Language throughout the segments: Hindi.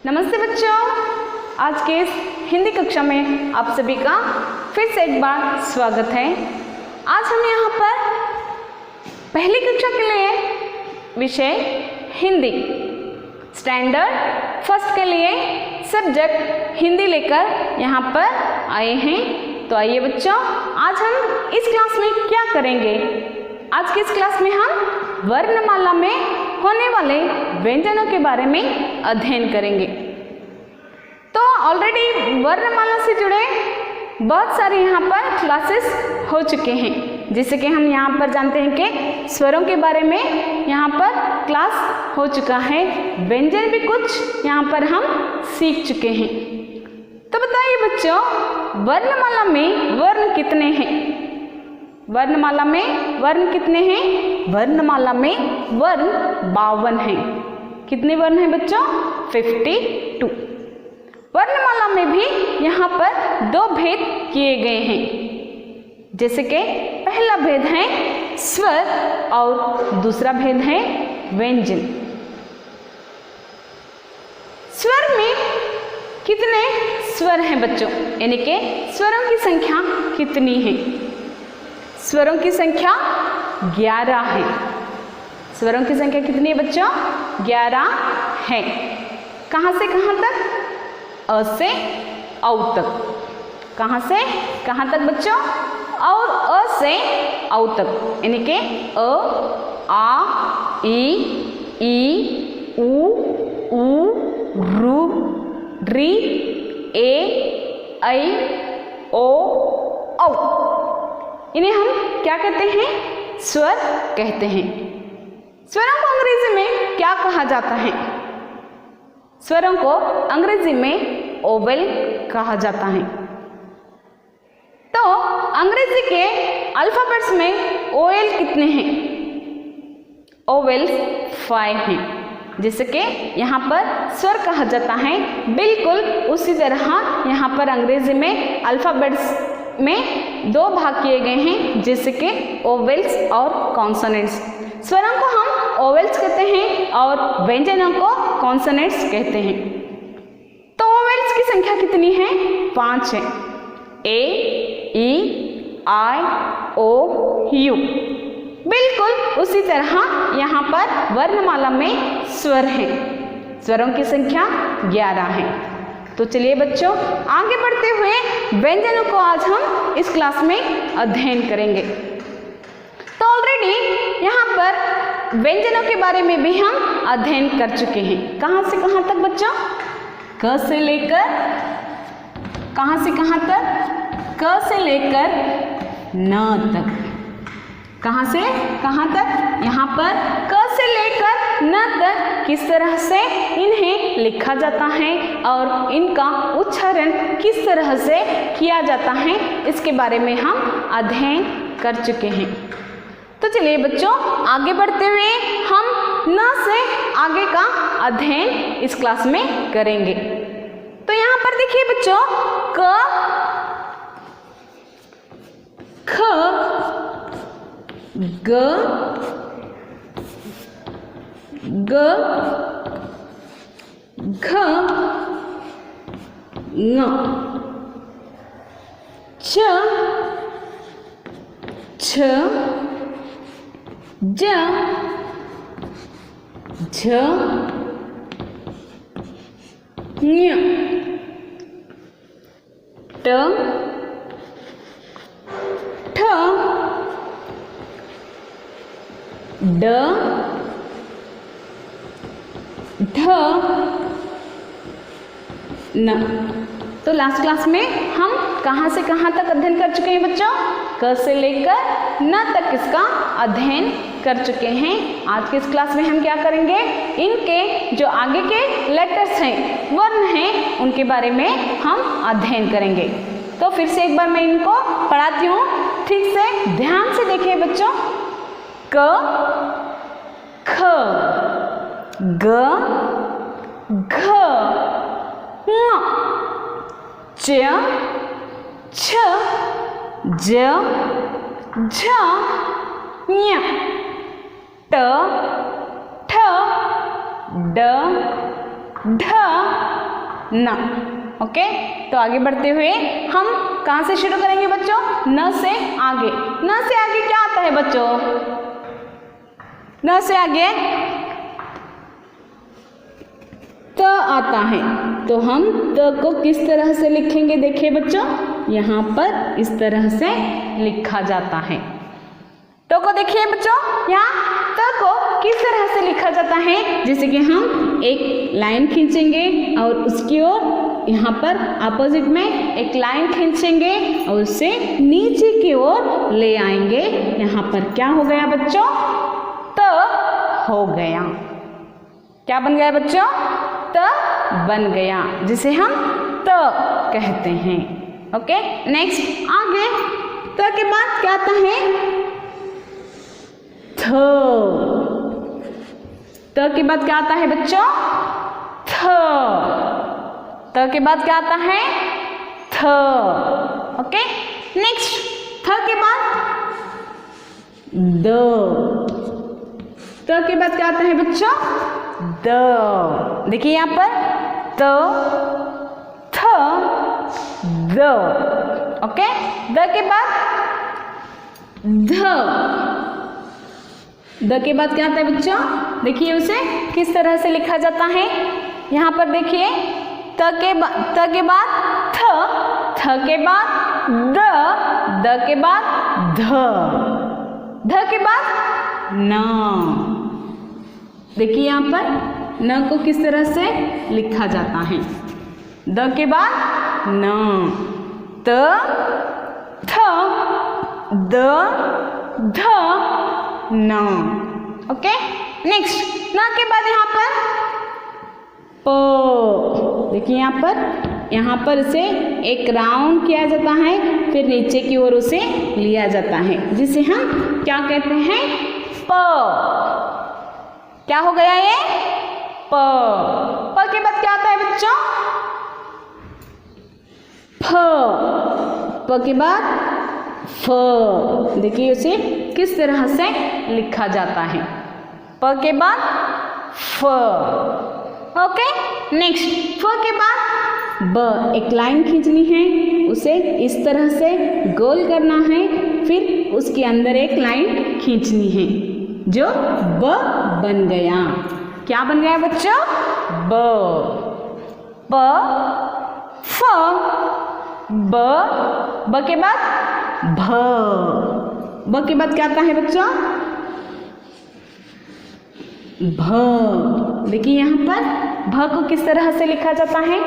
नमस्ते बच्चों, आज के इस हिंदी कक्षा में आप सभी का फिर से एक बार स्वागत है। आज हम यहाँ पर पहली कक्षा के लिए विषय हिंदी स्टैंडर्ड फर्स्ट के लिए सब्जेक्ट हिंदी लेकर यहाँ पर आए हैं। तो आइए बच्चों, आज हम इस क्लास में क्या करेंगे। आज की इस क्लास में हम वर्णमाला में होने वाले व्यंजनों के बारे में अध्ययन करेंगे। तो ऑलरेडी वर्णमाला से जुड़े बहुत सारे यहाँ पर क्लासेस हो चुके हैं, जैसे कि हम यहाँ पर जानते हैं कि स्वरों के बारे में यहाँ पर क्लास हो चुका है, व्यंजन भी कुछ यहाँ पर हम सीख चुके हैं। तो बताइए बच्चों, वर्णमाला में वर्ण कितने हैं? वर्णमाला में वर्ण कितने हैं? वर्णमाला में वर्ण 52 हैं। कितने वर्ण हैं बच्चों? 52। वर्णमाला में भी यहाँ पर दो भेद किए गए हैं, जैसे कि पहला भेद है स्वर और दूसरा भेद है व्यंजन। स्वर में कितने स्वर हैं बच्चों, यानी कि स्वरों की संख्या कितनी है? स्वरों की संख्या 11 है। स्वरों की संख्या कितनी है बच्चों? 11 है। कहाँ से कहाँ तक? अ से औ तक। कहाँ से कहाँ तक बच्चों? और अ से औ तक, यानी कि अ, आ, ई, उ, रू, री, ए, ऐ, ओ, औ। इन्हें हम क्या कहते हैं? स्वर कहते हैं। स्वरों को अंग्रेजी में क्या कहा जाता है? स्वरों को अंग्रेजी में ओवेल कहा जाता है। तो अंग्रेजी के अल्फाबेट्स में ओएल कितने हैं? ओवेल्स 5 हैं। जैसे कि यहाँ पर स्वर कहा जाता है, बिल्कुल उसी तरह यहाँ पर अंग्रेजी में अल्फाबेट्स में दो भाग किए गए हैं, जैसे कि ओवेल्स और कॉन्सोनेंट्स। स्वरों को हम ओवेल्स कहते हैं और व्यंजनों को कॉन्सोनेंट्स कहते हैं। तो ओवेल्स की संख्या कितनी है? 5 है। ए, ई, आई, ओ, यू। बिल्कुल उसी तरह यहाँ पर वर्णमाला में स्वर हैं। स्वरों की संख्या 11 है। तो चलिए बच्चों, आगे बढ़ते हुए व्यंजनों को आज हम इस क्लास में अध्ययन करेंगे। तो ऑलरेडी यहाँ पर व्यंजनों के बारे में भी हम अध्ययन कर चुके हैं। कहाँ से कहाँ तक बच्चों? क से लेकर, कहाँ से कहाँ तक? क से लेकर न तक। कहाँ से कहाँ तक? यहाँ पर क से लेकर न तक किस तरह से इन्हें लिखा जाता है और इनका उच्चारण किस तरह से किया जाता है, इसके बारे में हम अध्ययन कर चुके हैं। तो चलिए बच्चों, आगे बढ़ते हुए हम न से आगे का अध्ययन इस क्लास में करेंगे। तो यहाँ पर देखिए बच्चों, क, ख, ग, ग, घ, ङ, च, छ, ज, झ, ञ, ट, ठ, ड, ढ, न। तो लास्ट क्लास में हम कहाँ से कहाँ तक अध्ययन कर चुके हैं बच्चों? क से लेकर न तक इसका अध्ययन कर चुके हैं। आज के इस क्लास में हम क्या करेंगे? इनके जो आगे के लेटर्स हैं, वर्ण हैं, उनके बारे में हम अध्ययन करेंगे। तो फिर से एक बार मैं इनको पढ़ाती हूँ, ठीक से ध्यान से देखिए बच्चों। क, ख, ग, घ, ङ, च, छ, ज, झ, ञ, ट, ठ, ड, ढ, न। ओके, तो आगे बढ़ते हुए हम कहाँ से शुरू करेंगे बच्चों? न से आगे। न से आगे क्या आता है बच्चों? न से आगे त आता है। तो हम त को किस तरह से लिखेंगे? देखिए बच्चों, यहाँ पर इस तरह से लिखा जाता है। तो को देखिए बच्चों, यहाँ त को किस तरह से लिखा जाता है? जैसे कि हम एक लाइन खींचेंगे और उसकी ओर यहाँ पर अपोजिट में एक लाइन खींचेंगे और उसे नीचे की ओर ले आएंगे। यहाँ पर क्या हो गया बच्चों? त हो गया। क्या बन गया बच्चों? त बन गया, जिसे हम त कहते हैं। ओके, नेक्स्ट आगे त के बाद क्या आता है? थ। त के बाद क्या आता है बच्चों? थ। त के बाद क्या आता है? थ। ओके, नेक्स्ट थ के बाद द। त के बाद क्या आता है बच्चों? द। देखिए यहाँ पर त, थ, द। ओके, द के बाद ध। द के बाद क्या आता है बच्चों? देखिए उसे किस तरह से लिखा जाता है। यहाँ पर देखिए त के बाद थ, थ के बाद द के बाद ध के बाद न। देखिए यहाँ पर न को किस तरह से लिखा जाता है। द के बाद न, त, थ, द, ध, न। ओके, नेक्स्ट न के बाद यहाँ पर प। देखिए यहाँ पर इसे एक राउंड किया जाता है, फिर नीचे की ओर उसे लिया जाता है, जिसे हम क्या कहते हैं? प। क्या हो गया ये? प। प के बाद क्या आता है बच्चों? फ। प के बाद फ। देखिए उसे किस तरह से लिखा जाता है। प के बाद फ। ओके, नेक्स्ट फ के बाद ब। एक लाइन खींचनी है, उसे इस तरह से गोल करना है, फिर उसके अंदर एक लाइन खींचनी है, जो ब बन गया। क्या बन गया बच्चों? ब। प, फ, ब के बाद भ। ब के बाद क्या आता है बच्चों? भ। देखिए यहाँ पर भ को किस तरह से लिखा जाता है?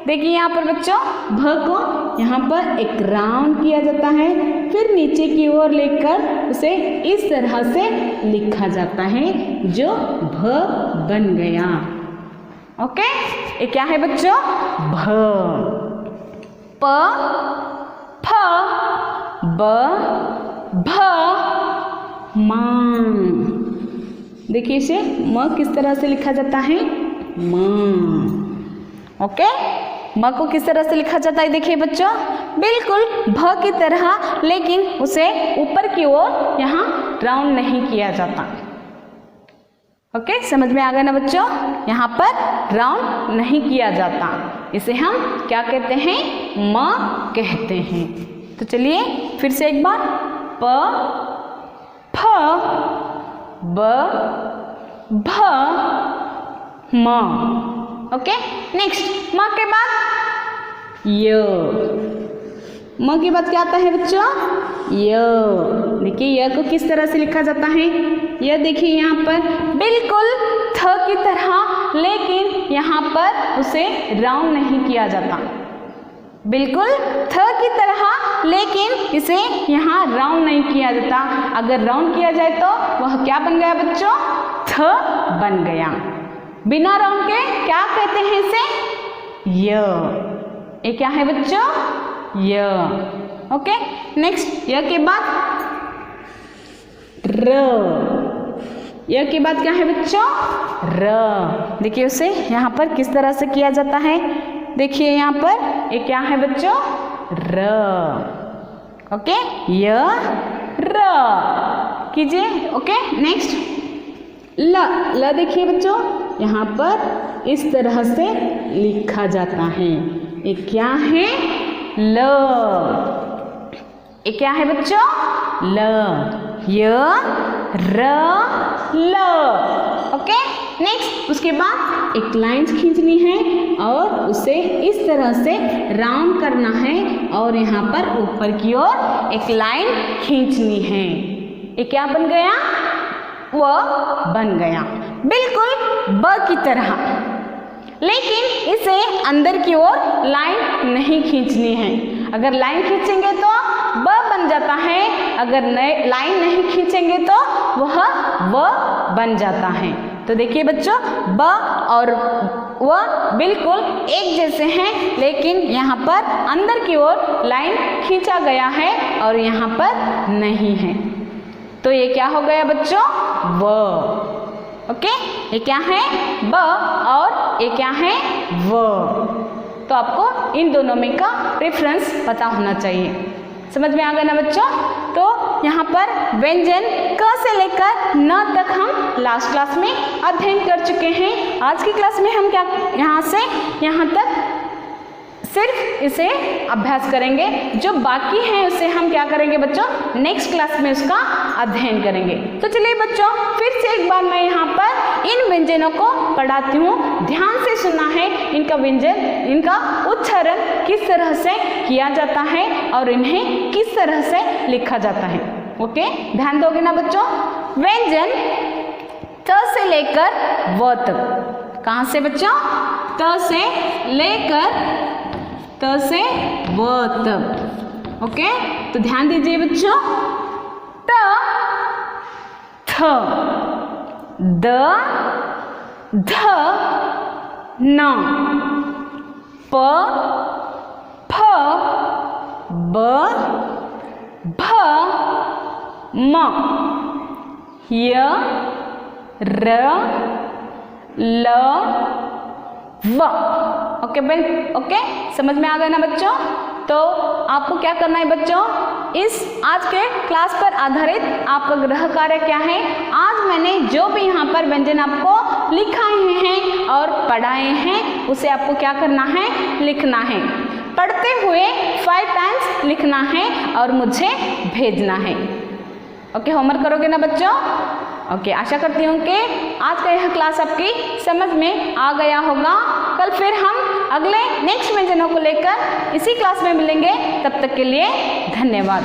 देखिए यहाँ पर बच्चों भ को यहाँ पर एक राउंड किया जाता है, फिर नीचे की ओर लेकर उसे इस तरह से लिखा जाता है, जो भ बन गया। ओके, ये क्या है बच्चों? भ। प, फ, ब, भ, म। देखिए इसे म किस तरह से लिखा जाता है? म। ओके, म को किस तरह से लिखा जाता है? देखिए बच्चों, बिल्कुल भ की तरह, लेकिन उसे ऊपर की ओर यहाँ राउंड नहीं किया जाता। ओके, समझ में आ गया ना बच्चों? यहाँ पर राउंड नहीं किया जाता, इसे हम क्या कहते हैं? म कहते हैं। तो चलिए फिर से एक बार, प, फ, ब, भ, म। ओके, नेक्स्ट म के बाद य। म के बाद क्या आता है बच्चों? य। देखिए य को किस तरह से लिखा जाता है? यह देखिए यहाँ पर बिल्कुल थ की तरह, लेकिन यहाँ पर उसे राउंड नहीं किया जाता। बिल्कुल थ की तरह, लेकिन इसे यहाँ राउंड नहीं किया जाता। अगर राउंड किया जाए तो वह क्या बन गया बच्चों? थ बन गया। बिना राउंड के क्या कहते हैं इसे? य। ये क्या है बच्चों? य। ओके, नेक्स्ट य के बाद र। य के बाद क्या है बच्चों? र। देखिए उसे यहाँ पर किस तरह से किया जाता है? देखिए यहाँ पर ये क्या है बच्चों? र। ओके, य, र कीजिए। ओके, नेक्स्ट ल। ल देखिए बच्चों, यहाँ पर इस तरह से लिखा जाता है। ये क्या है? ल। ये क्या है बच्चों? ल। य र ल। ओके, नेक्स्ट उसके बाद एक लाइन खींचनी है और उसे इस तरह से राउंड करना है और यहाँ पर ऊपर की ओर एक लाइन खींचनी है। ये क्या बन गया? व बन गया, बिल्कुल ब की तरह। लेकिन इसे अंदर की ओर लाइन नहीं खींचनी है। अगर लाइन खींचेंगे तो ब बन जाता है, अगर लाइन नहीं खींचेंगे तो वह व बन जाता है। तो देखिए बच्चों, ब और व बिल्कुल एक जैसे हैं, लेकिन यहाँ पर अंदर की ओर लाइन खींचा गया है और यहाँ पर नहीं है। तो ये क्या हो गया बच्चों? व। ओके, ये क्या है? ब और ये क्या है? व। तो आपको इन दोनों में का डिफरेंस पता होना चाहिए। समझ में आ गया ना बच्चों? तो यहाँ पर व्यंजन क से लेकर न तक हम लास्ट क्लास में अध्ययन कर चुके हैं। आज की क्लास में हम क्या यहाँ से यहाँ तक सिर्फ इसे अभ्यास करेंगे। जो बाकी है उसे हम क्या करेंगे बच्चों? नेक्स्ट क्लास में उसका अध्ययन करेंगे। तो चलिए बच्चों, फिर से एक बार मैं यहाँ पर इन व्यंजनों को पढ़ाती हूँ। ध्यान से सुनना है। इनका व्यंजन, इनका उच्चारण किस तरह से किया जाता है और इन्हें किस तरह से लिखा जाता है। ओके, ध्यान दोगे ना बच्चों? व्यंजन त से लेकर व तक। कहाँ से बच्चों? त से लेकर त से व तक। ओके, तो ध्यान दीजिए बच्चों। त, थ, द, ध, न, प, फ, ब, भ, म, य, र, ल, व। ओके ओके, समझ में आ गया ना बच्चों? तो आपको क्या करना है बच्चों? इस आज के क्लास पर आधारित आपका गृह कार्य क्या है? आज मैंने जो भी यहाँ पर व्यंजन आपको लिखाए हैं और पढ़ाए हैं उसे आपको क्या करना है? लिखना है। पढ़ते हुए 5 टाइम्स लिखना है और मुझे भेजना है। ओके, होमवर्क करोगे ना बच्चों? ओके, आशा करती हूँ कि आज का यह क्लास आपकी समझ में आ गया होगा। कल फिर हम अगले नेक्स्ट व्यंजनों को लेकर इसी क्लास में मिलेंगे। तब तक के लिए धन्यवाद।